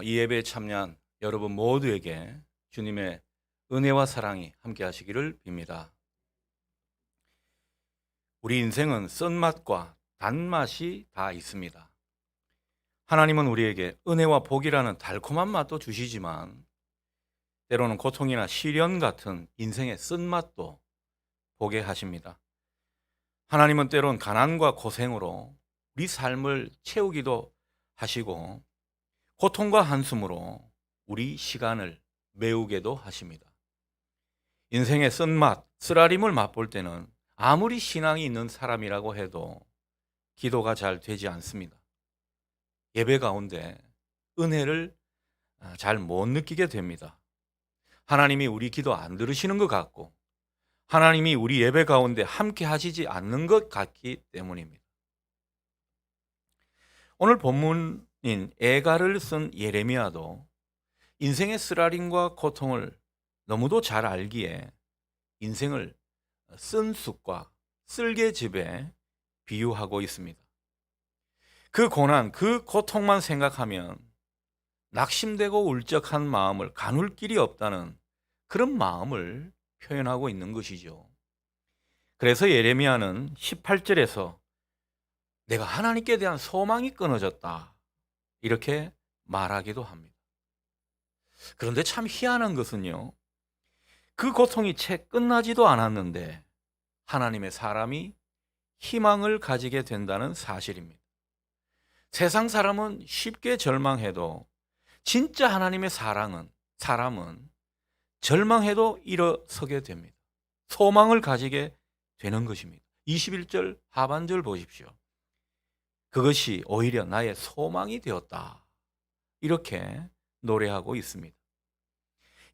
이 예배에 참여한 여러분 모두에게 주님의 은혜와 사랑이 함께 하시기를 빕니다. 우리 인생은 쓴맛과 단맛이 다 있습니다. 하나님은 우리에게 은혜와 복이라는 달콤한 맛도 주시지만 때로는 고통이나 시련 같은 인생의 쓴맛도 보게 하십니다. 하나님은 때론 가난과 고생으로 우리 삶을 채우기도 하시고 고통과 한숨으로 우리 시간을 메우게도 하십니다. 인생의 쓴맛, 쓰라림을 맛볼 때는 아무리 신앙이 있는 사람이라고 해도 기도가 잘 되지 않습니다. 예배 가운데 은혜를 잘 못 느끼게 됩니다. 하나님이 우리 기도 안 들으시는 것 같고 하나님이 우리 예배 가운데 함께 하시지 않는 것 같기 때문입니다. 오늘 본문인 애가를 쓴 예레미야도 인생의 쓰라림과 고통을 너무도 잘 알기에 인생을 쓴 숲과 쓸개즙에 비유하고 있습니다. 그 고난, 그 고통만 생각하면 낙심되고 울적한 마음을 가눌 길이 없다는 그런 마음을 표현하고 있는 것이죠. 그래서 예레미야는 18절에서 내가 하나님께 대한 소망이 끊어졌다 이렇게 말하기도 합니다. 그런데 참 희한한 것은요, 그 고통이 채 끝나지도 않았는데 하나님의 사람이 희망을 가지게 된다는 사실입니다. 세상 사람은 쉽게 절망해도 진짜 하나님의 사람은 절망해도 일어서게 됩니다. 소망을 가지게 되는 것입니다. 21절 하반절 보십시오. 그것이 오히려 나의 소망이 되었다. 이렇게 노래하고 있습니다.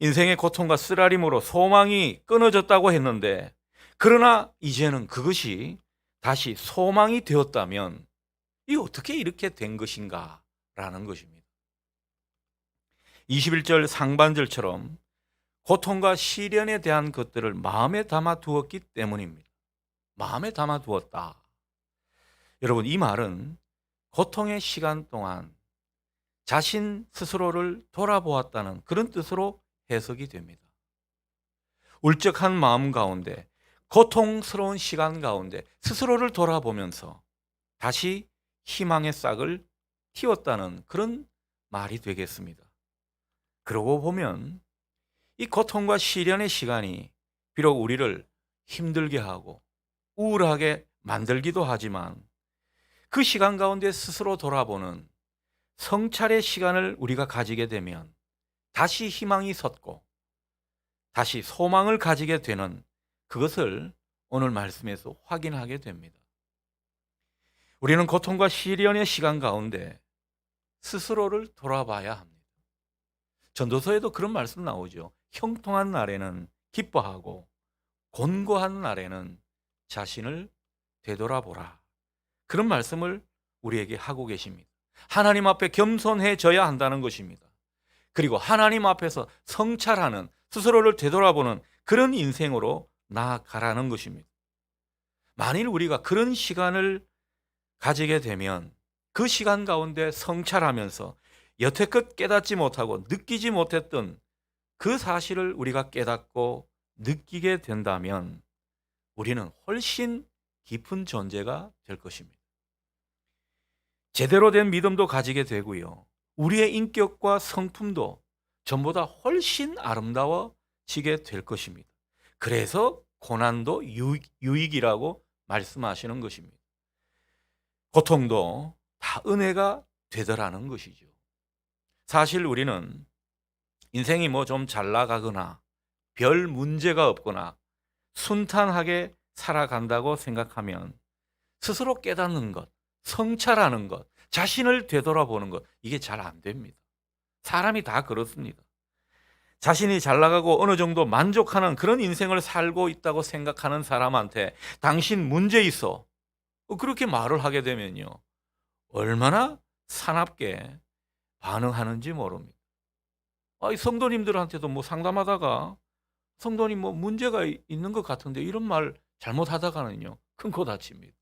인생의 고통과 쓰라림으로 소망이 끊어졌다고 했는데 그러나 이제는 그것이 다시 소망이 되었다면 이 어떻게 이렇게 된 것인가 라는 것입니다. 21절 상반절처럼 고통과 시련에 대한 것들을 마음에 담아 두었기 때문입니다. 마음에 담아 두었다. 여러분, 이 말은 고통의 시간 동안 자신 스스로를 돌아보았다는 그런 뜻으로 해석이 됩니다. 울적한 마음 가운데, 고통스러운 시간 가운데 스스로를 돌아보면서 다시 희망의 싹을 틔웠다는 그런 말이 되겠습니다. 그러고 보면 이 고통과 시련의 시간이 비록 우리를 힘들게 하고 우울하게 만들기도 하지만 그 시간 가운데 스스로 돌아보는 성찰의 시간을 우리가 가지게 되면 다시 희망이 솟고 다시 소망을 가지게 되는 그것을 오늘 말씀에서 확인하게 됩니다. 우리는 고통과 시련의 시간 가운데 스스로를 돌아봐야 합니다. 전도서에도 그런 말씀 나오죠. 형통한 날에는 기뻐하고 곤고한 날에는 자신을 되돌아보라. 그런 말씀을 우리에게 하고 계십니다. 하나님 앞에 겸손해져야 한다는 것입니다. 그리고 하나님 앞에서 성찰하는, 스스로를 되돌아보는 그런 인생으로 나아가라는 것입니다. 만일 우리가 그런 시간을 가지게 되면 그 시간 가운데 성찰하면서 여태껏 깨닫지 못하고 느끼지 못했던 그 사실을 우리가 깨닫고 느끼게 된다면 우리는 훨씬 깊은 존재가 될 것입니다. 제대로 된 믿음도 가지게 되고요. 우리의 인격과 성품도 전보다 훨씬 아름다워지게 될 것입니다. 그래서 고난도 유익이라고 말씀하시는 것입니다. 고통도 다 은혜가 되더라는 것이죠. 사실 우리는 인생이 뭐 좀 잘 나가거나 별 문제가 없거나 순탄하게 살아간다고 생각하면 스스로 깨닫는 것, 성찰하는 것, 자신을 되돌아보는 것, 이게 잘 안 됩니다. 사람이 다 그렇습니다. 자신이 잘 나가고 어느 정도 만족하는 그런 인생을 살고 있다고 생각하는 사람한테 당신 문제 있어, 그렇게 말을 하게 되면요, 얼마나 사납게 반응하는지 모릅니다. 성도님들한테도 뭐 상담하다가 성도님 뭐 문제가 있는 것 같은데 이런 말 잘못하다가는요, 큰 코 다칩니다.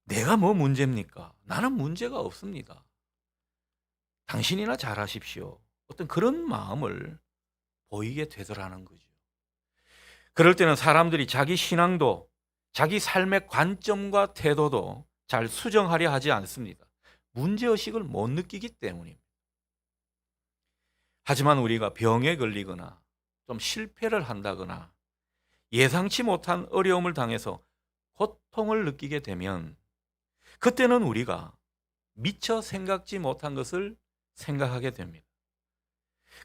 내가 뭐 문제입니까? 나는 문제가 없습니다. 당신이나 잘하십시오. 어떤 그런 마음을 보이게 되더라는 거죠. 그럴 때는 사람들이 자기 신앙도 자기 삶의 관점과 태도도 잘 수정하려 하지 않습니다. 문제의식을 못 느끼기 때문입니다. 하지만 우리가 병에 걸리거나 좀 실패를 한다거나 예상치 못한 어려움을 당해서 고통을 느끼게 되면 그때는 우리가 미처 생각지 못한 것을 생각하게 됩니다.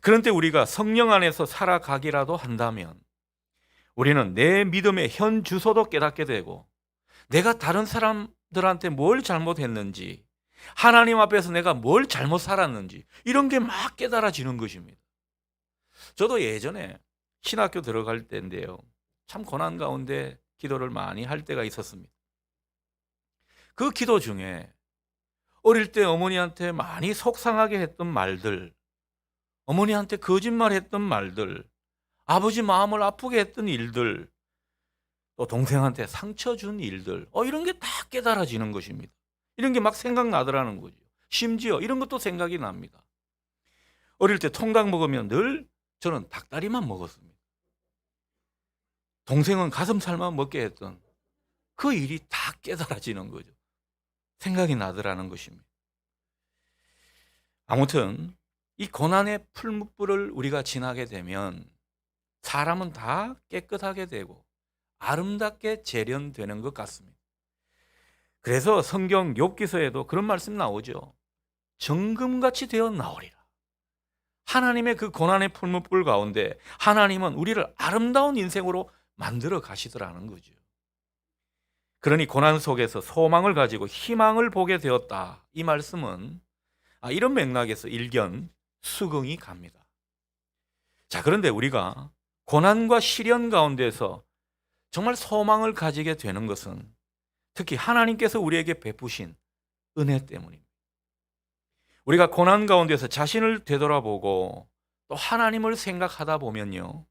그런데 우리가 성령 안에서 살아가기라도 한다면 우리는 내 믿음의 현 주소도 깨닫게 되고 내가 다른 사람들한테 뭘 잘못했는지 하나님 앞에서 내가 뭘 잘못 살았는지 이런 게 막 깨달아지는 것입니다. 저도 예전에 신학교 들어갈 때인데요. 참 고난 가운데 기도를 많이 할 때가 있었습니다. 그 기도 중에 어릴 때 어머니한테 많이 속상하게 했던 말들, 어머니한테 거짓말했던 말들, 아버지 마음을 아프게 했던 일들, 또 동생한테 상처 준 일들, 이런 게 다 깨달아지는 것입니다. 이런 게 막 생각나더라는 거죠. 심지어 이런 것도 생각이 납니다. 어릴 때 통닭 먹으면 늘 저는 닭다리만 먹었습니다. 동생은 가슴살만 먹게 했던 그 일이 다 깨달아지는 거죠. 생각이 나더라는 것입니다. 아무튼 이 고난의 풀무불을 우리가 지나게 되면 사람은 다 깨끗하게 되고 아름답게 재련되는 것 같습니다. 그래서 성경 욥기서에도 그런 말씀 나오죠. 정금같이 되어 나오리라. 하나님의 그 고난의 풀무불 가운데 하나님은 우리를 아름다운 인생으로 만들어 가시더라는 거죠. 그러니 고난 속에서 소망을 가지고 희망을 보게 되었다. 이 말씀은 이런 맥락에서 일견 수긍이 갑니다. 자, 그런데 우리가 고난과 시련 가운데서 정말 소망을 가지게 되는 것은 특히 하나님께서 우리에게 베푸신 은혜 때문입니다. 우리가 고난 가운데서 자신을 되돌아보고 또 하나님을 생각하다 보면요,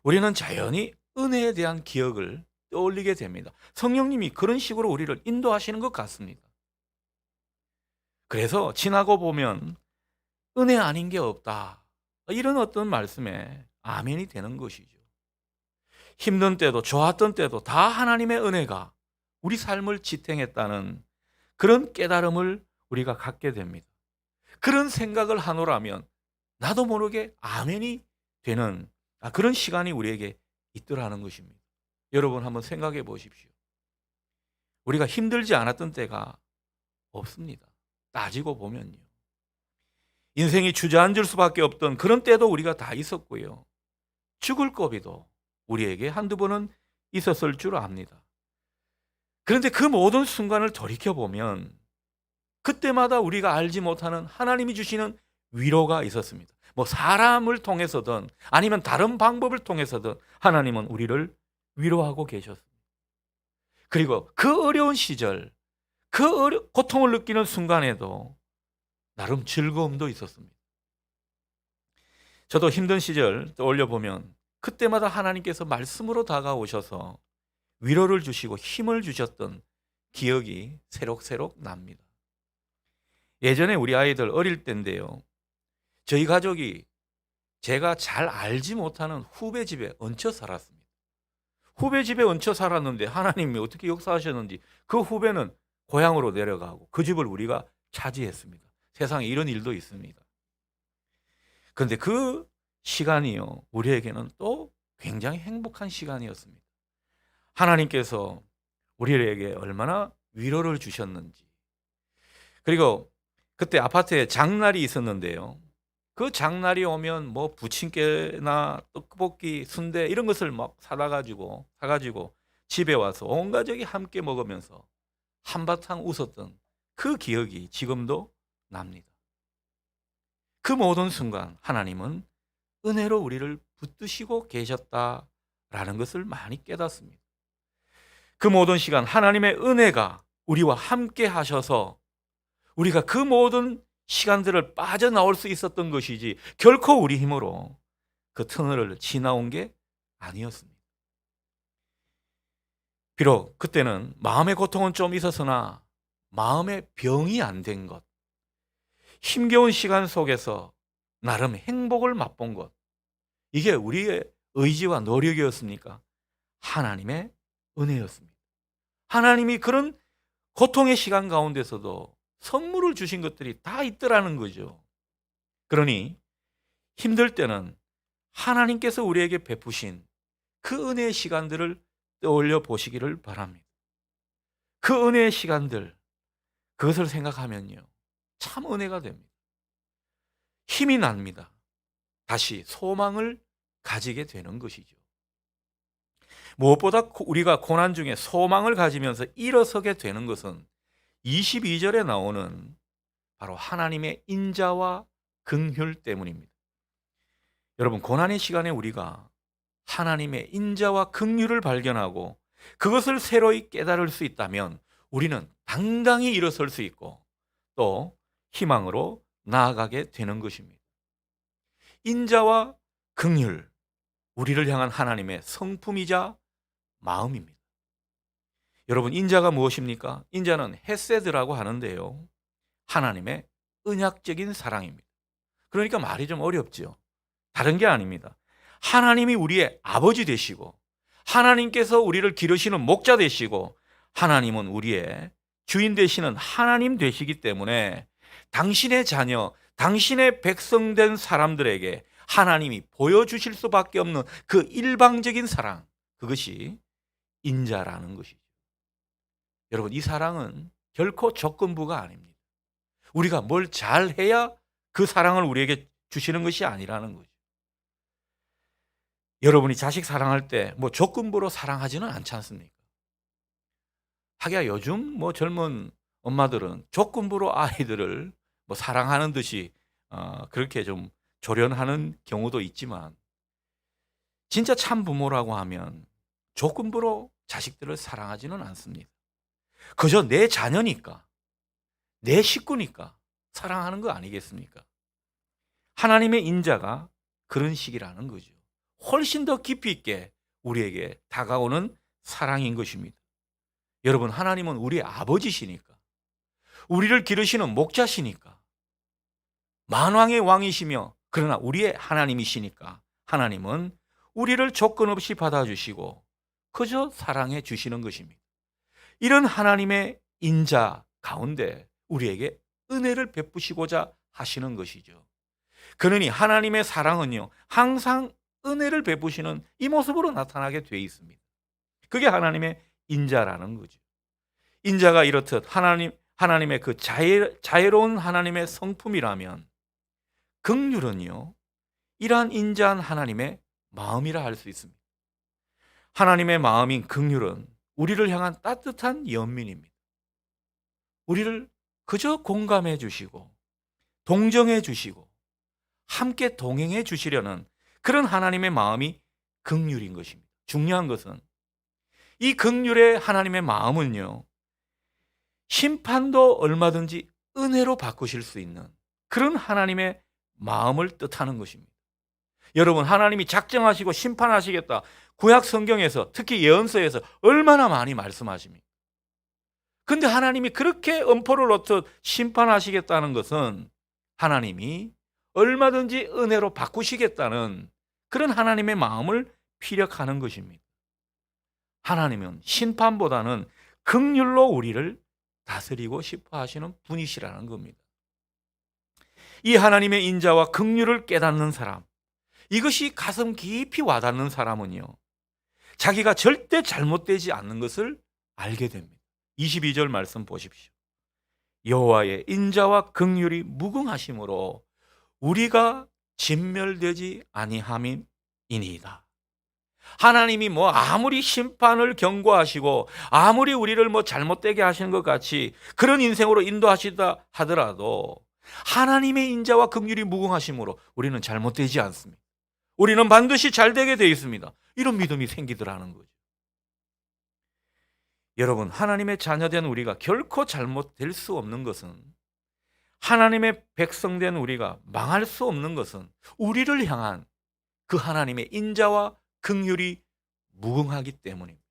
우리는 자연히 은혜에 대한 기억을 떠올리게 됩니다. 성령님이 그런 식으로 우리를 인도하시는 것 같습니다. 그래서 지나고 보면 은혜 아닌 게 없다, 이런 어떤 말씀에 아멘이 되는 것이죠. 힘든 때도 좋았던 때도 다 하나님의 은혜가 우리 삶을 지탱했다는 그런 깨달음을 우리가 갖게 됩니다. 그런 생각을 하노라면 나도 모르게 아멘이 되는 그런 시간이 우리에게 있더라는 것입니다. 여러분 한번 생각해 보십시오. 우리가 힘들지 않았던 때가 없습니다. 따지고 보면요. 인생이 주저앉을 수밖에 없던 그런 때도 우리가 다 있었고요. 죽을 고비도 우리에게 한두 번은 있었을 줄 압니다. 그런데 그 모든 순간을 돌이켜보면 그때마다 우리가 알지 못하는 하나님이 주시는 위로가 있었습니다. 뭐 사람을 통해서든 아니면 다른 방법을 통해서든 하나님은 우리를 위로하고 계셨습니다. 그리고 그 어려운 시절, 그 고통을 느끼는 순간에도 나름 즐거움도 있었습니다. 저도 힘든 시절 떠올려 보면 그때마다 하나님께서 말씀으로 다가오셔서 위로를 주시고 힘을 주셨던 기억이 새록새록 납니다. 예전에 우리 아이들 어릴 때인데요, 저희 가족이 제가 잘 알지 못하는 후배 집에 얹혀 살았습니다. 후배 집에 얹혀 살았는데 하나님이 어떻게 역사하셨는지 그 후배는 고향으로 내려가고 그 집을 우리가 차지했습니다. 세상에 이런 일도 있습니다. 그런데 그 시간이요, 우리에게는 또 굉장히 행복한 시간이었습니다. 하나님께서 우리에게 얼마나 위로를 주셨는지. 그리고 그때 아파트에 장날이 있었는데요, 그 장날이 오면 뭐 부침개나 떡볶이, 순대 이런 것을 막 사가지고 집에 와서 온 가족이 함께 먹으면서 한바탕 웃었던 그 기억이 지금도 납니다. 그 모든 순간 하나님은 은혜로 우리를 붙드시고 계셨다라는 것을 많이 깨닫습니다. 그 모든 시간 하나님의 은혜가 우리와 함께 하셔서 우리가 그 모든 시간들을 빠져나올 수 있었던 것이지 결코 우리 힘으로 그 터널을 지나온 게 아니었습니다. 비록 그때는 마음의 고통은 좀 있었으나 마음의 병이 안 된 것, 힘겨운 시간 속에서 나름 행복을 맛본 것, 이게 우리의 의지와 노력이었습니까? 하나님의 은혜였습니다. 하나님이 그런 고통의 시간 가운데서도 선물을 주신 것들이 다 있더라는 거죠. 그러니 힘들 때는 하나님께서 우리에게 베푸신 그 은혜의 시간들을 떠올려 보시기를 바랍니다. 그 은혜의 시간들, 그것을 생각하면요, 참 은혜가 됩니다. 힘이 납니다. 다시 소망을 가지게 되는 것이죠. 무엇보다 우리가 고난 중에 소망을 가지면서 일어서게 되는 것은 22절에 나오는 바로 하나님의 인자와 긍휼 때문입니다. 여러분, 고난의 시간에 우리가 하나님의 인자와 긍휼을 발견하고 그것을 새로이 깨달을 수 있다면 우리는 당당히 일어설 수 있고 또 희망으로 나아가게 되는 것입니다. 인자와 긍휼, 우리를 향한 하나님의 성품이자 마음입니다. 여러분, 인자가 무엇입니까? 인자는 헤세드라고 하는데요, 하나님의 은약적인 사랑입니다. 그러니까 말이 좀 어렵죠. 다른 게 아닙니다. 하나님이 우리의 아버지 되시고 하나님께서 우리를 기르시는 목자 되시고 하나님은 우리의 주인 되시는 하나님 되시기 때문에 당신의 자녀, 당신의 백성된 사람들에게 하나님이 보여주실 수밖에 없는 그 일방적인 사랑, 그것이 인자라는 것이죠. 여러분, 이 사랑은 결코 조건부가 아닙니다. 우리가 뭘 잘해야 그 사랑을 우리에게 주시는 것이 아니라는 거죠. 여러분이 자식 사랑할 때 뭐 조건부로 사랑하지는 않지 않습니까? 하기야 요즘 뭐 젊은 엄마들은 조건부로 아이들을 뭐 사랑하는 듯이 그렇게 좀 조련하는 경우도 있지만, 진짜 참 부모라고 하면 조건부로 자식들을 사랑하지는 않습니다. 그저 내 자녀니까, 내 식구니까 사랑하는 거 아니겠습니까? 하나님의 인자가 그런 식이라는 거죠. 훨씬 더 깊이 있게 우리에게 다가오는 사랑인 것입니다. 여러분, 하나님은 우리의 아버지시니까, 우리를 기르시는 목자시니까, 만왕의 왕이시며 그러나 우리의 하나님이시니까 하나님은 우리를 조건 없이 받아주시고 그저 사랑해 주시는 것입니다. 이런 하나님의 인자 가운데 우리에게 은혜를 베푸시고자 하시는 것이죠. 그러니 하나님의 사랑은요, 항상 은혜를 베푸시는 이 모습으로 나타나게 되어 있습니다. 그게 하나님의 인자라는 거죠. 인자가 이렇듯 하나님의 그 자애로운 하나님의 성품이라면 긍휼은요, 이러한 인자한 하나님의 마음이라 할 수 있습니다. 하나님의 마음인 긍휼은 우리를 향한 따뜻한 연민입니다. 우리를 그저 공감해 주시고 동정해 주시고 함께 동행해 주시려는 그런 하나님의 마음이 긍휼인 것입니다. 중요한 것은 이 긍휼의 하나님의 마음은요, 심판도 얼마든지 은혜로 바꾸실 수 있는 그런 하나님의 마음을 뜻하는 것입니다. 여러분, 하나님이 작정하시고 심판하시겠다, 구약 성경에서 특히 예언서에서 얼마나 많이 말씀하십니까? 근데 하나님이 그렇게 엄포를 놓듯 심판하시겠다는 것은 하나님이 얼마든지 은혜로 바꾸시겠다는 그런 하나님의 마음을 피력하는 것입니다. 하나님은 심판보다는 긍휼로 우리를 다스리고 싶어 하시는 분이시라는 겁니다. 이 하나님의 인자와 긍휼을 깨닫는 사람, 이것이 가슴 깊이 와닿는 사람은요, 자기가 절대 잘못되지 않는 것을 알게 됩니다. 22절 말씀 보십시오. 여호와의 인자와 긍휼이 무궁하심으로 우리가 진멸되지 아니함이니이다. 하나님이 뭐 아무리 심판을 경고하시고 아무리 우리를 뭐 잘못되게 하시는 것 같이 그런 인생으로 인도하시다 하더라도 하나님의 인자와 긍휼이 무궁하심으로 우리는 잘못되지 않습니다. 우리는 반드시 잘 되게 되어 있습니다. 이런 믿음이 생기더라는 거죠. 여러분, 하나님의 자녀된 우리가 결코 잘못될 수 없는 것은, 하나님의 백성된 우리가 망할 수 없는 것은 우리를 향한 그 하나님의 인자와 긍휼이 무궁하기 때문입니다.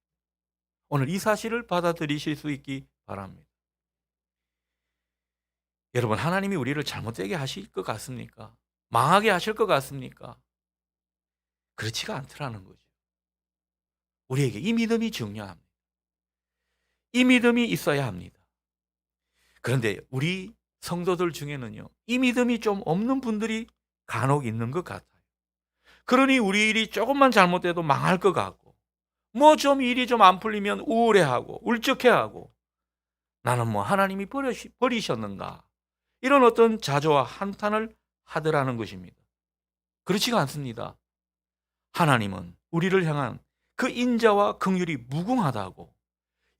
오늘 이 사실을 받아들이실 수 있기 바랍니다. 여러분, 하나님이 우리를 잘못되게 하실 것 같습니까? 망하게 하실 것 같습니까? 그렇지가 않더라는 거죠. 우리에게 이 믿음이 중요합니다. 이 믿음이 있어야 합니다. 그런데 우리 성도들 중에는요, 이 믿음이 좀 없는 분들이 간혹 있는 것 같아요. 그러니 우리 일이 조금만 잘못돼도 망할 것 같고, 뭐 좀 일이 좀 안 풀리면 우울해하고 울적해하고, 나는 뭐 하나님이 버리셨는가, 이런 어떤 자조와 한탄을 하더라는 것입니다. 그렇지가 않습니다. 하나님은 우리를 향한 그 인자와 긍휼이 무궁하다고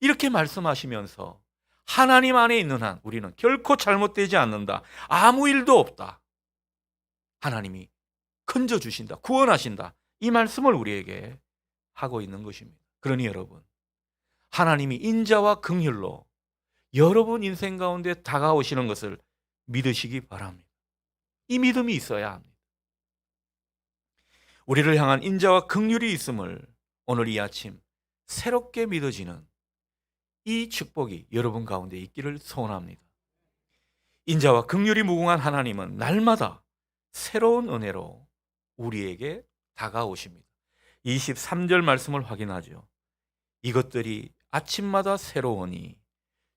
이렇게 말씀하시면서, 하나님 안에 있는 한 우리는 결코 잘못되지 않는다, 아무 일도 없다, 하나님이 건져주신다, 구원하신다, 이 말씀을 우리에게 하고 있는 것입니다. 그러니 여러분, 하나님이 인자와 긍휼로 여러분 인생 가운데 다가오시는 것을 믿으시기 바랍니다. 이 믿음이 있어야 합니다. 우리를 향한 인자와 긍휼이 있음을 오늘 이 아침 새롭게 믿어지는 이 축복이 여러분 가운데 있기를 소원합니다. 인자와 긍휼이 무궁한 하나님은 날마다 새로운 은혜로 우리에게 다가오십니다. 23절 말씀을 확인하죠. 이것들이 아침마다 새로우니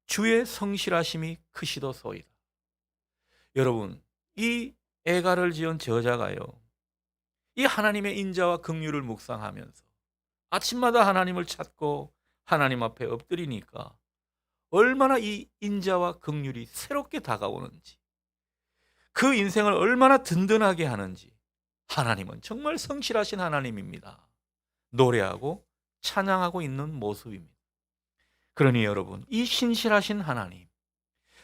주의 성실하심이 크시도소이다. 여러분, 이 애가를 지은 저자가요, 이 하나님의 인자와 긍휼을 묵상하면서 아침마다 하나님을 찾고 하나님 앞에 엎드리니까 얼마나 이 인자와 긍휼이 새롭게 다가오는지, 그 인생을 얼마나 든든하게 하는지, 하나님은 정말 성실하신 하나님입니다. 노래하고 찬양하고 있는 모습입니다. 그러니 여러분, 이 신실하신 하나님,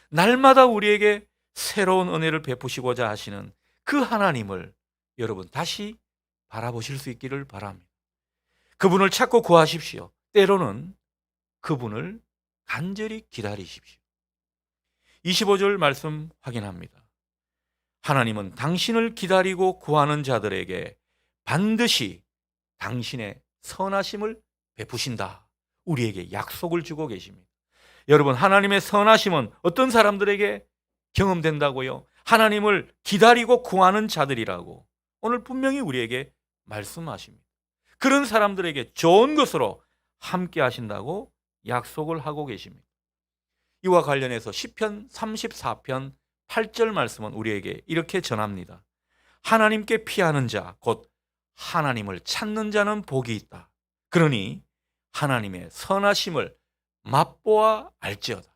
날마다 우리에게 새로운 은혜를 베푸시고자 하시는 그 하나님을 여러분 다시 바라보실 수 있기를 바랍니다. 그분을 찾고 구하십시오. 때로는 그분을 간절히 기다리십시오. 25절 말씀 확인합니다. 하나님은 당신을 기다리고 구하는 자들에게 반드시 당신의 선하심을 베푸신다, 우리에게 약속을 주고 계십니다. 여러분, 하나님의 선하심은 어떤 사람들에게 경험된다고요? 하나님을 기다리고 구하는 자들이라고 오늘 분명히 우리에게 말씀하십니다. 그런 사람들에게 좋은 것으로 함께 하신다고 약속을 하고 계십니다. 이와 관련해서 시편 34편 8절 말씀은 우리에게 이렇게 전합니다. 하나님께 피하는 자, 곧 하나님을 찾는 자는 복이 있다. 그러니 하나님의 선하심을 맛보아 알지어다.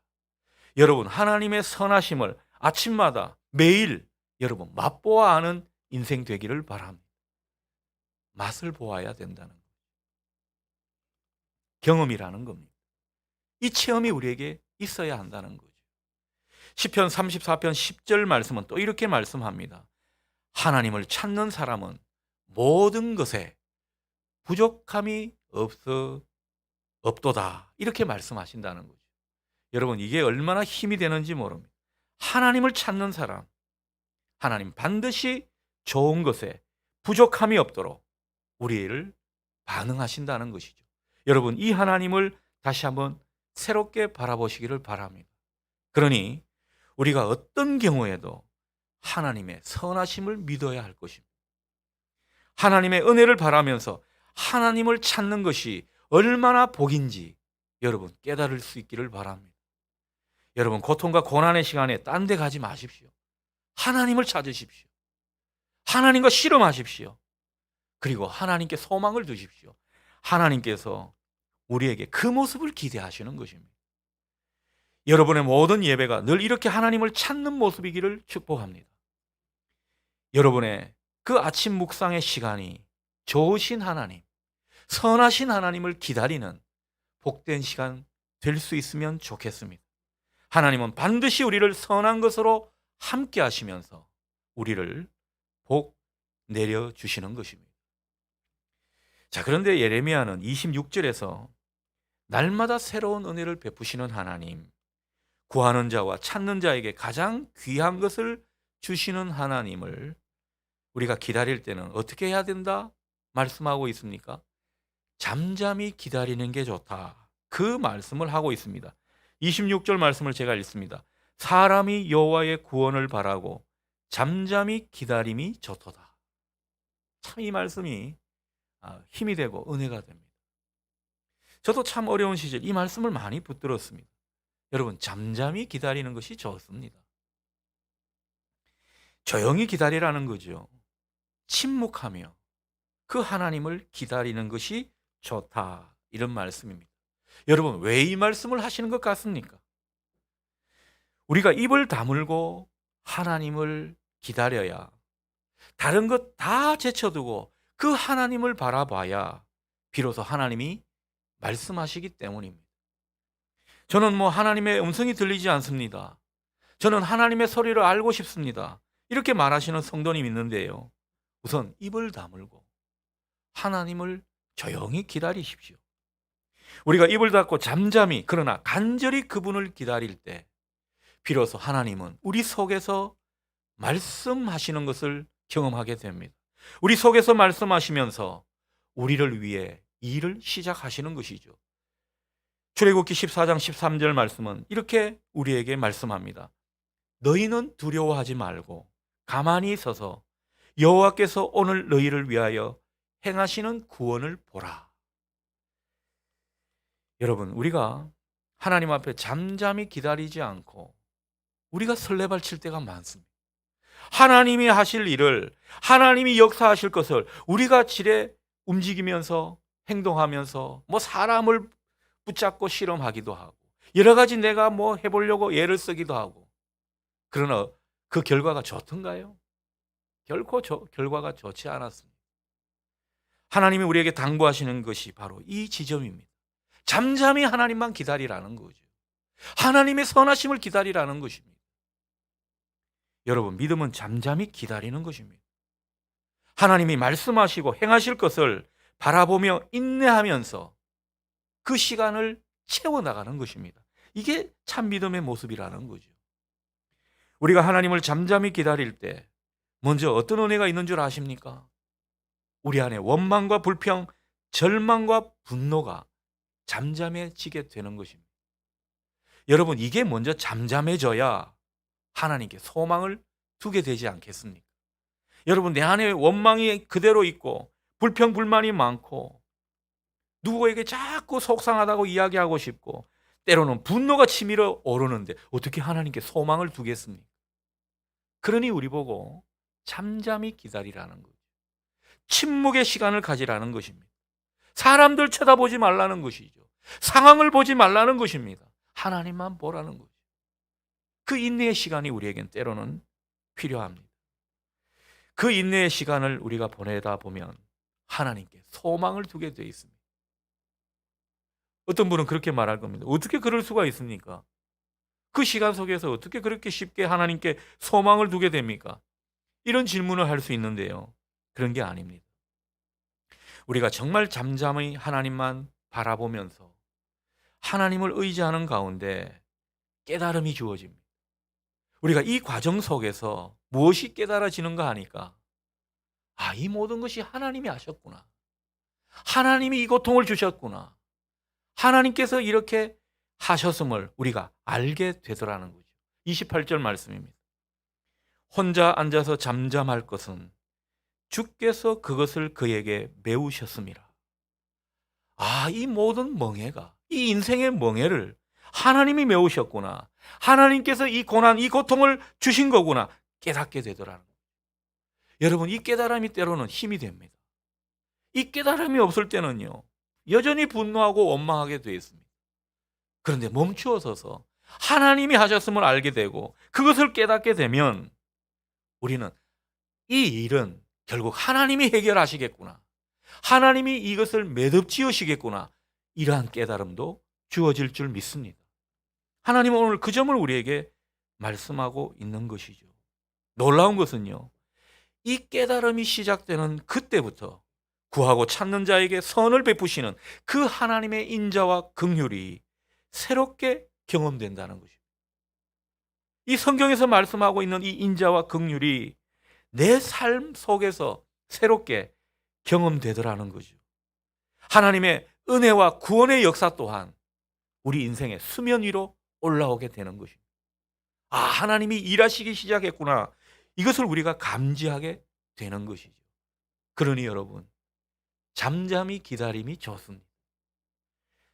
여러분, 하나님의 선하심을 아침마다 매일 여러분 맛보아 아는 인생 되기를 바랍니다. 맛을 보아야 된다는 것, 경험이라는 겁니다. 이 체험이 우리에게 있어야 한다는 거죠. 시편 34편 10절 말씀은 또 이렇게 말씀합니다. 하나님을 찾는 사람은 모든 것에 부족함이 없도다, 이렇게 말씀하신다는 거죠. 여러분, 이게 얼마나 힘이 되는지 모릅니다. 하나님을 찾는 사람, 하나님 반드시 좋은 것에 부족함이 없도록 우리를 반응하신다는 것이죠. 여러분, 이 하나님을 다시 한번 새롭게 바라보시기를 바랍니다. 그러니 우리가 어떤 경우에도 하나님의 선하심을 믿어야 할 것입니다. 하나님의 은혜를 바라면서 하나님을 찾는 것이 얼마나 복인지 여러분 깨달을 수 있기를 바랍니다. 여러분, 고통과 고난의 시간에 딴 데 가지 마십시오. 하나님을 찾으십시오. 하나님과 씨름하십시오. 그리고 하나님께 소망을 두십시오. 하나님께서 우리에게 그 모습을 기대하시는 것입니다. 여러분의 모든 예배가 늘 이렇게 하나님을 찾는 모습이기를 축복합니다. 여러분의 그 아침 묵상의 시간이 좋으신 하나님, 선하신 하나님을 기다리는 복된 시간 될 수 있으면 좋겠습니다. 하나님은 반드시 우리를 선한 것으로 함께 하시면서 우리를 복 내려주시는 것입니다. 자, 그런데 예레미야는 26절에서 날마다 새로운 은혜를 베푸시는 하나님, 구하는 자와 찾는 자에게 가장 귀한 것을 주시는 하나님을 우리가 기다릴 때는 어떻게 해야 된다 말씀하고 있습니까? 잠잠히 기다리는 게 좋다, 그 말씀을 하고 있습니다. 26절 말씀을 제가 읽습니다. 사람이 여호와의 구원을 바라고 잠잠히 기다림이 좋도다. 참 이 말씀이 힘이 되고 은혜가 됩니다. 저도 참 어려운 시절 이 말씀을 많이 붙들었습니다. 여러분, 잠잠히 기다리는 것이 좋습니다. 조용히 기다리라는 거죠. 침묵하며 그 하나님을 기다리는 것이 좋다, 이런 말씀입니다. 여러분, 왜 이 말씀을 하시는 것 같습니까? 우리가 입을 다물고 하나님을 기다려야, 다른 것 다 제쳐두고 그 하나님을 바라봐야 비로소 하나님이 말씀하시기 때문입니다. 저는 하나님의 음성이 들리지 않습니다. 저는 하나님의 소리를 알고 싶습니다. 이렇게 말하시는 성도님 있는데요. 우선 입을 다물고 하나님을 조용히 기다리십시오. 우리가 입을 닫고 잠잠히, 그러나 간절히 그분을 기다릴 때 비로소 하나님은 우리 속에서 말씀하시는 것을 경험하게 됩니다. 우리 속에서 말씀하시면서 우리를 위해 일을 시작하시는 것이죠. 출애굽기 14장 13절 말씀은 이렇게 우리에게 말씀합니다. 너희는 두려워하지 말고 가만히 서서 여호와께서 오늘 너희를 위하여 행하시는 구원을 보라. 여러분, 우리가 하나님 앞에 잠잠히 기다리지 않고 우리가 설레발칠 때가 많습니다. 하나님이 하실 일을, 하나님이 역사하실 것을 우리가 지레 움직이면서 행동하면서 사람을 붙잡고 실험하기도 하고 여러 가지 내가 해보려고 예를 쓰기도 하고, 그러나 그 결과가 좋던가요? 결코 결과가 좋지 않았습니다. 하나님이 우리에게 당부하시는 것이 바로 이 지점입니다. 잠잠히 하나님만 기다리라는 거죠. 하나님의 선하심을 기다리라는 것입니다. 여러분, 믿음은 잠잠히 기다리는 것입니다. 하나님이 말씀하시고 행하실 것을 바라보며 인내하면서 그 시간을 채워나가는 것입니다. 이게 참 믿음의 모습이라는 거죠. 우리가 하나님을 잠잠히 기다릴 때 먼저 어떤 은혜가 있는 줄 아십니까? 우리 안에 원망과 불평, 절망과 분노가 잠잠해지게 되는 것입니다. 여러분, 이게 먼저 잠잠해져야 하나님께 소망을 두게 되지 않겠습니까? 여러분, 내 안에 원망이 그대로 있고 불평, 불만이 많고 누구에게 자꾸 속상하다고 이야기하고 싶고 때로는 분노가 치밀어 오르는데 어떻게 하나님께 소망을 두겠습니까? 그러니 우리 보고 잠잠히 기다리라는 거죠. 침묵의 시간을 가지라는 것입니다. 사람들 쳐다보지 말라는 것이죠. 상황을 보지 말라는 것입니다. 하나님만 보라는 거죠. 그 인내의 시간이 우리에겐 때로는 필요합니다. 그 인내의 시간을 우리가 보내다 보면 하나님께 소망을 두게 되어 있습니다. 어떤 분은 그렇게 말할 겁니다. 어떻게 그럴 수가 있습니까? 그 시간 속에서 어떻게 그렇게 쉽게 하나님께 소망을 두게 됩니까? 이런 질문을 할 수 있는데요. 그런 게 아닙니다. 우리가 정말 잠잠히 하나님만 바라보면서 하나님을 의지하는 가운데 깨달음이 주어집니다. 우리가 이 과정 속에서 무엇이 깨달아지는가 하니까 이 모든 것이 하나님이 하셨구나. 하나님이 이 고통을 주셨구나. 하나님께서 이렇게 하셨음을 우리가 알게 되더라는 거죠. 28절 말씀입니다. 혼자 앉아서 잠잠할 것은 주께서 그것을 그에게 메우셨음이라. 이 모든 멍해가, 이 인생의 멍해를 하나님이 메우셨구나. 하나님께서 이 고난, 이 고통을 주신 거구나. 깨닫게 되더라는 거예요. 여러분, 이 깨달음이 때로는 힘이 됩니다. 이 깨달음이 없을 때는요, 여전히 분노하고 원망하게 되어 있습니다. 그런데 멈추어 서서 하나님이 하셨음을 알게 되고 그것을 깨닫게 되면 우리는 이 일은 결국 하나님이 해결하시겠구나. 하나님이 이것을 매듭지으시겠구나. 이러한 깨달음도 주어질 줄 믿습니다. 하나님은 오늘 그 점을 우리에게 말씀하고 있는 것이죠. 놀라운 것은요, 이 깨달음이 시작되는 그때부터 구하고 찾는 자에게 선을 베푸시는 그 하나님의 인자와 긍휼이 새롭게 경험된다는 것입니다. 이 성경에서 말씀하고 있는 이 인자와 긍휼이 내 삶 속에서 새롭게 경험되더라는 거죠. 하나님의 은혜와 구원의 역사 또한 우리 인생의 수면 위로 올라오게 되는 것입니다. 아, 하나님이 일하시기 시작했구나. 이것을 우리가 감지하게 되는 것이죠. 그러니 여러분, 잠잠히 기다림이 좋습니다.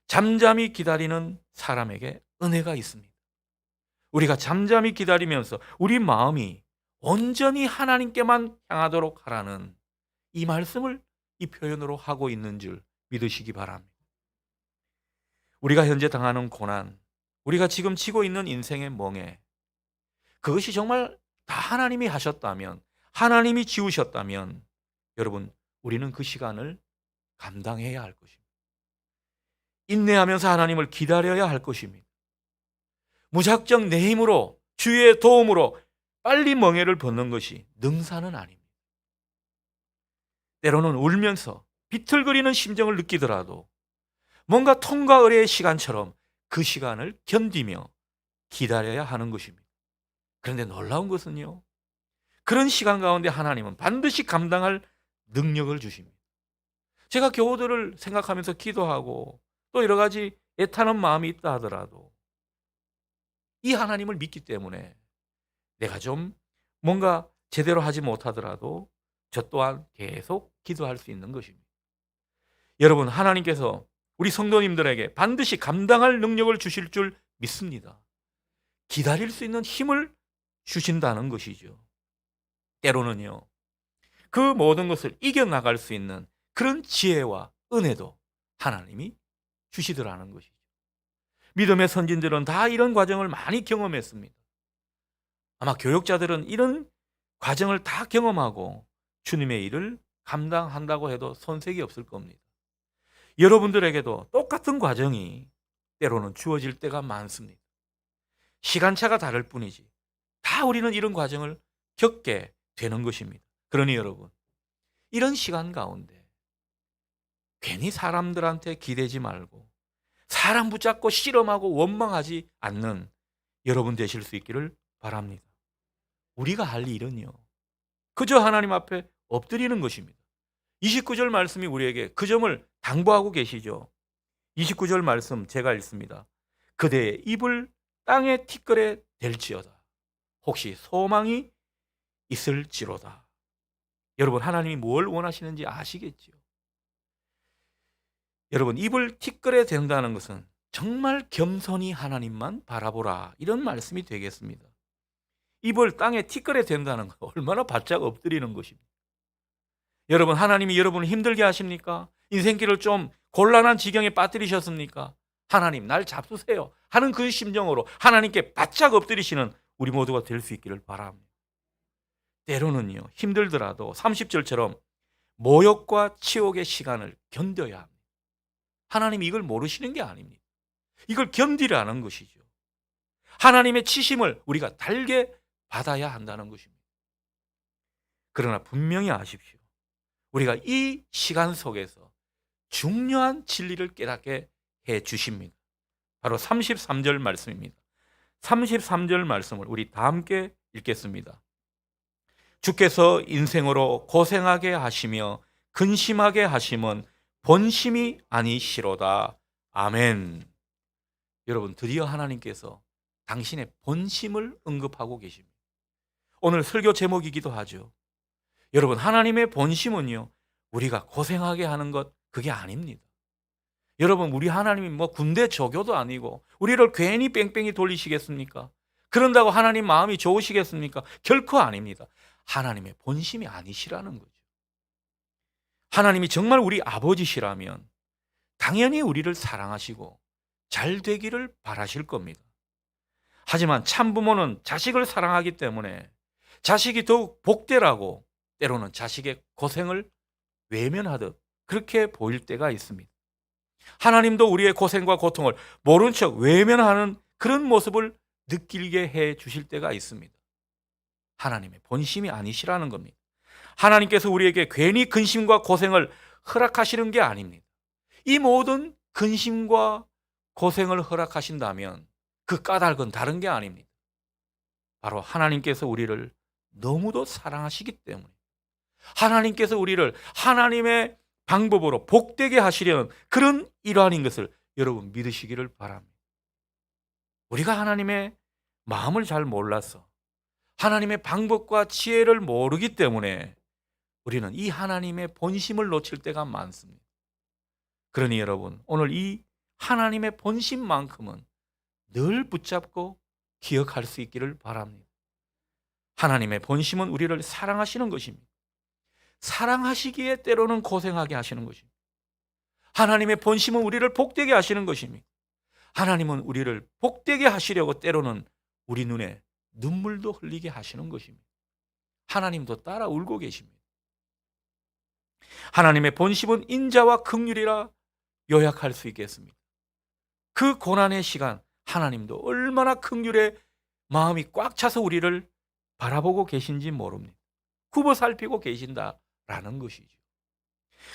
잠잠히 기다리는 사람에게 은혜가 있습니다. 우리가 잠잠히 기다리면서 우리 마음이 온전히 하나님께만 향하도록 하라는 이 말씀을 이 표현으로 하고 있는 줄 믿으시기 바랍니다. 우리가 현재 당하는 고난, 우리가 지금 지고 있는 인생의 멍에, 그것이 정말 다 하나님이 하셨다면, 하나님이 지우셨다면 여러분, 우리는 그 시간을 감당해야 할 것입니다. 인내하면서 하나님을 기다려야 할 것입니다. 무작정 내 힘으로, 주의 도움으로 빨리 멍에를 벗는 것이 능사는 아닙니다. 때로는 울면서 비틀거리는 심정을 느끼더라도 뭔가 통과 의례의 시간처럼 그 시간을 견디며 기다려야 하는 것입니다. 그런데 놀라운 것은요, 그런 시간 가운데 하나님은 반드시 감당할 능력을 주십니다. 제가 교우들을 생각하면서 기도하고 또 여러 가지 애타는 마음이 있다 하더라도 이 하나님을 믿기 때문에 내가 좀 뭔가 제대로 하지 못하더라도 저 또한 계속 기도할 수 있는 것입니다. 여러분, 하나님께서 우리 성도님들에게 반드시 감당할 능력을 주실 줄 믿습니다. 기다릴 수 있는 힘을 주신다는 것이죠. 때로는요, 그 모든 것을 이겨나갈 수 있는 그런 지혜와 은혜도 하나님이 주시더라는 것이죠. 믿음의 선진들은 다 이런 과정을 많이 경험했습니다. 아마 교역자들은 이런 과정을 다 경험하고 주님의 일을 감당한다고 해도 손색이 없을 겁니다. 여러분들에게도 똑같은 과정이 때로는 주어질 때가 많습니다. 시간차가 다를 뿐이지 다 우리는 이런 과정을 겪게 되는 것입니다. 그러니 여러분, 이런 시간 가운데 괜히 사람들한테 기대지 말고 사람 붙잡고 실험하고 원망하지 않는 여러분 되실 수 있기를 바랍니다. 우리가 할 일은요, 그저 하나님 앞에 엎드리는 것입니다. 29절 말씀이 우리에게 그 점을 당부하고 계시죠. 29절 말씀 제가 읽습니다. 그대의 입을 땅의 티끌에 댈지어다. 혹시 소망이 있을지로다. 여러분, 하나님이 뭘 원하시는지 아시겠죠? 여러분, 입을 티끌에 댄다는 것은 정말 겸손히 하나님만 바라보라, 이런 말씀이 되겠습니다. 입을 땅에 티끌에 댄다는 건 얼마나 바짝 엎드리는 것입니다. 여러분, 하나님이 여러분을 힘들게 하십니까? 인생길을 좀 곤란한 지경에 빠뜨리셨습니까? 하나님, 날 잡수세요 하는 그 심정으로 하나님께 바짝 엎드리시는 우리 모두가 될 수 있기를 바랍니다. 때로는요, 힘들더라도 30절처럼 모욕과 치욕의 시간을 견뎌야 합니다. 하나님이 이걸 모르시는 게 아닙니다. 이걸 견디라는 것이죠. 하나님의 치심을 우리가 달게 받아야 한다는 것입니다. 그러나 분명히 아십시오. 우리가 이 시간 속에서 중요한 진리를 깨닫게 해 주십니다. 바로 33절 말씀입니다. 33절 말씀을 우리 다 함께 읽겠습니다. 주께서 인생으로 고생하게 하시며 근심하게 하심은 본심이 아니시로다. 아멘. 여러분, 드디어 하나님께서 당신의 본심을 언급하고 계십니다. 오늘 설교 제목이기도 하죠. 여러분, 하나님의 본심은요, 우리가 고생하게 하는 것, 그게 아닙니다. 여러분, 우리 하나님이 뭐 군대 조교도 아니고 우리를 괜히 뺑뺑이 돌리시겠습니까? 그런다고 하나님 마음이 좋으시겠습니까? 결코 아닙니다. 하나님의 본심이 아니시라는 거죠. 하나님이 정말 우리 아버지시라면 당연히 우리를 사랑하시고 잘 되기를 바라실 겁니다. 하지만 참부모는 자식을 사랑하기 때문에 자식이 더욱 복되라고 때로는 자식의 고생을 외면하듯 그렇게 보일 때가 있습니다. 하나님도 우리의 고생과 고통을 모른 척 외면하는 그런 모습을 느끼게 해 주실 때가 있습니다. 하나님의 본심이 아니시라는 겁니다. 하나님께서 우리에게 괜히 근심과 고생을 허락하시는 게 아닙니다. 이 모든 근심과 고생을 허락하신다면 그 까닭은 다른 게 아닙니다. 바로 하나님께서 우리를 너무도 사랑하시기 때문에, 하나님께서 우리를 하나님의 방법으로 복되게 하시려는 그런 일환인 것을 여러분 믿으시기를 바랍니다. 우리가 하나님의 마음을 잘 몰라서 하나님의 방법과 지혜를 모르기 때문에 우리는 이 하나님의 본심을 놓칠 때가 많습니다. 그러니 여러분, 오늘 이 하나님의 본심만큼은 늘 붙잡고 기억할 수 있기를 바랍니다. 하나님의 본심은 우리를 사랑하시는 것입니다. 사랑하시기에 때로는 고생하게 하시는 것입니다. 하나님의 본심은 우리를 복되게 하시는 것입니다. 하나님은 우리를 복되게 하시려고 때로는 우리 눈에 눈물도 흘리게 하시는 것입니다. 하나님도 따라 울고 계십니다. 하나님의 본심은 인자와 긍휼이라 요약할 수 있겠습니다. 그 고난의 시간, 하나님도 얼마나 긍휼의 마음이 꽉 차서 우리를 바라보고 계신지 모릅니다. 굽어 살피고 계신다라는 것이죠.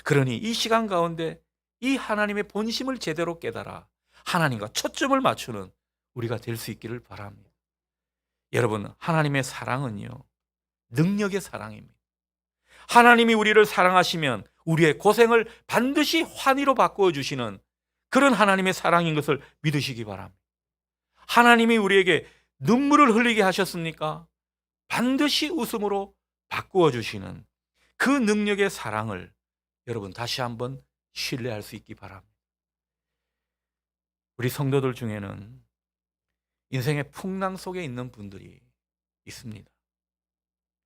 그러니 이 시간 가운데 이 하나님의 본심을 제대로 깨달아 하나님과 초점을 맞추는 우리가 될 수 있기를 바랍니다. 여러분, 하나님의 사랑은요, 능력의 사랑입니다. 하나님이 우리를 사랑하시면 우리의 고생을 반드시 환희로 바꾸어 주시는 그런 하나님의 사랑인 것을 믿으시기 바랍니다. 하나님이 우리에게 눈물을 흘리게 하셨습니까? 반드시 웃음으로 바꾸어 주시는 그 능력의 사랑을 여러분 다시 한번 신뢰할 수 있기 바랍니다. 우리 성도들 중에는 인생의 풍랑 속에 있는 분들이 있습니다.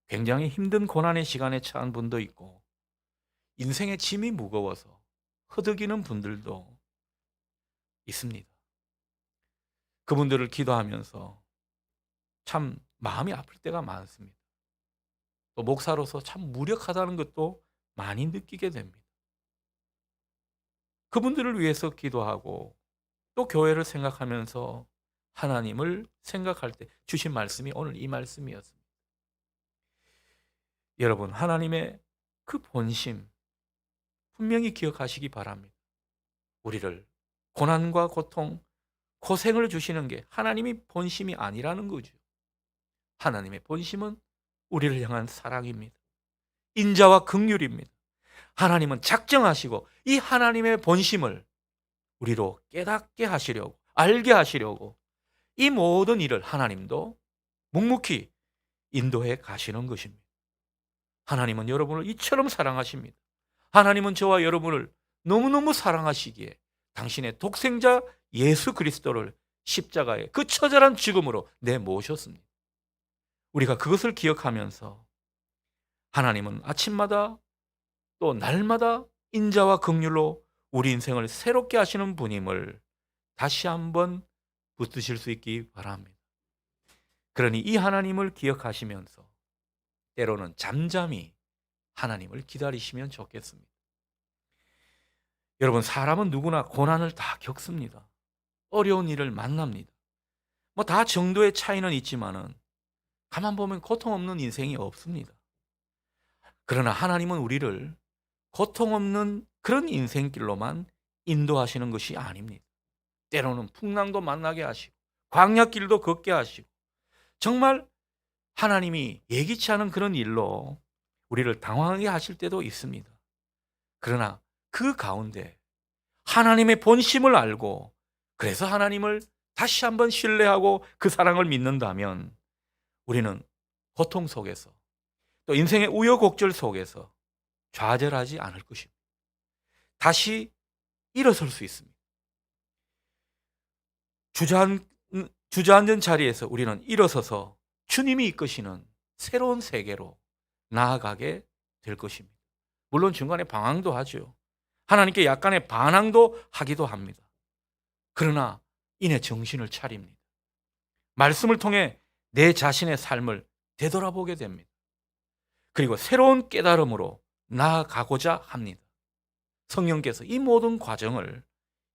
굉장히 힘든 고난의 시간에 처한 분도 있고 인생의 짐이 무거워서 허덕이는 분들도 있습니다. 그분들을 기도하면서 참 마음이 아플 때가 많습니다. 또 목사로서 참 무력하다는 것도 많이 느끼게 됩니다. 그분들을 위해서 기도하고 또 교회를 생각하면서 하나님을 생각할 때 주신 말씀이 오늘 이 말씀이었습니다. 여러분, 하나님의 그 본심 분명히 기억하시기 바랍니다. 우리를 고난과 고통, 고생을 주시는 게 하나님이 본심이 아니라는 거죠. 하나님의 본심은 우리를 향한 사랑입니다. 인자와 긍휼입니다. 하나님은 작정하시고 이 하나님의 본심을 우리로 깨닫게 하시려고, 알게 하시려고 이 모든 일을 하나님도 묵묵히 인도해 가시는 것입니다. 하나님은 여러분을 이처럼 사랑하십니다. 하나님은 저와 여러분을 너무너무 사랑하시기에 당신의 독생자 예수 그리스도를 십자가에 그 처절한 죽음으로 내모셨습니다. 우리가 그것을 기억하면서 하나님은 아침마다 또 날마다 인자와 긍휼로 우리 인생을 새롭게 하시는 분임을 다시 한번 붙드실 수 있기 바랍니다. 그러니 이 하나님을 기억하시면서 때로는 잠잠히 하나님을 기다리시면 좋겠습니다. 여러분, 사람은 누구나 고난을 다 겪습니다. 어려운 일을 만납니다. 다 정도의 차이는 있지만은 가만 보면 고통 없는 인생이 없습니다. 그러나 하나님은 우리를 고통 없는 그런 인생길로만 인도하시는 것이 아닙니다. 때로는 풍랑도 만나게 하시고 광야길도 걷게 하시고 정말 하나님이 예기치 않은 그런 일로 우리를 당황하게 하실 때도 있습니다. 그러나 그 가운데 하나님의 본심을 알고 그래서 하나님을 다시 한번 신뢰하고 그 사랑을 믿는다면 우리는 고통 속에서 또 인생의 우여곡절 속에서 좌절하지 않을 것입니다. 다시 일어설 수 있습니다. 주저앉은 자리에서 우리는 일어서서 주님이 이끄시는 새로운 세계로 나아가게 될 것입니다. 물론 중간에 방황도 하죠. 하나님께 약간의 반항도 하기도 합니다. 그러나 이내 정신을 차립니다. 말씀을 통해 내 자신의 삶을 되돌아보게 됩니다. 그리고 새로운 깨달음으로 나아가고자 합니다. 성령께서 이 모든 과정을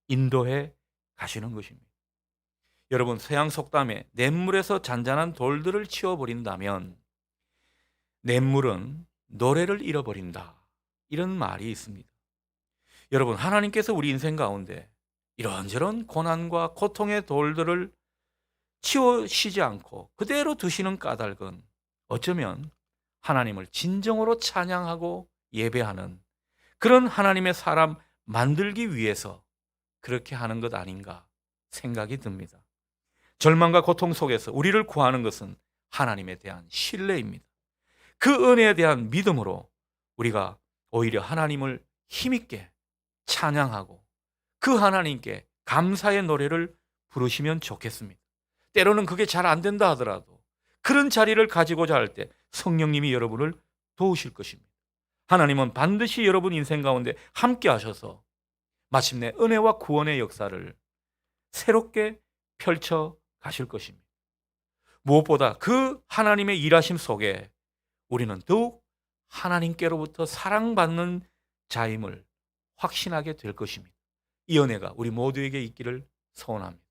인도해 가시는 것입니다. 여러분, 서양 속담에 냇물에서 잔잔한 돌들을 치워버린다면 냇물은 노래를 잃어버린다, 이런 말이 있습니다. 여러분, 하나님께서 우리 인생 가운데 이런저런 고난과 고통의 돌들을 치우시지 않고 그대로 두시는 까닭은 어쩌면 하나님을 진정으로 찬양하고 예배하는 그런 하나님의 사람 만들기 위해서 그렇게 하는 것 아닌가 생각이 듭니다. 절망과 고통 속에서 우리를 구하는 것은 하나님에 대한 신뢰입니다. 그 은혜에 대한 믿음으로 우리가 오히려 하나님을 힘있게 찬양하고 그 하나님께 감사의 노래를 부르시면 좋겠습니다. 때로는 그게 잘 안 된다 하더라도 그런 자리를 가지고자 할 때 성령님이 여러분을 도우실 것입니다. 하나님은 반드시 여러분 인생 가운데 함께 하셔서 마침내 은혜와 구원의 역사를 새롭게 펼쳐 가실 것입니다. 무엇보다 그 하나님의 일하심 속에 우리는 더욱 하나님께로부터 사랑받는 자임을 확신하게 될 것입니다. 이 은혜가 우리 모두에게 있기를 소원합니다.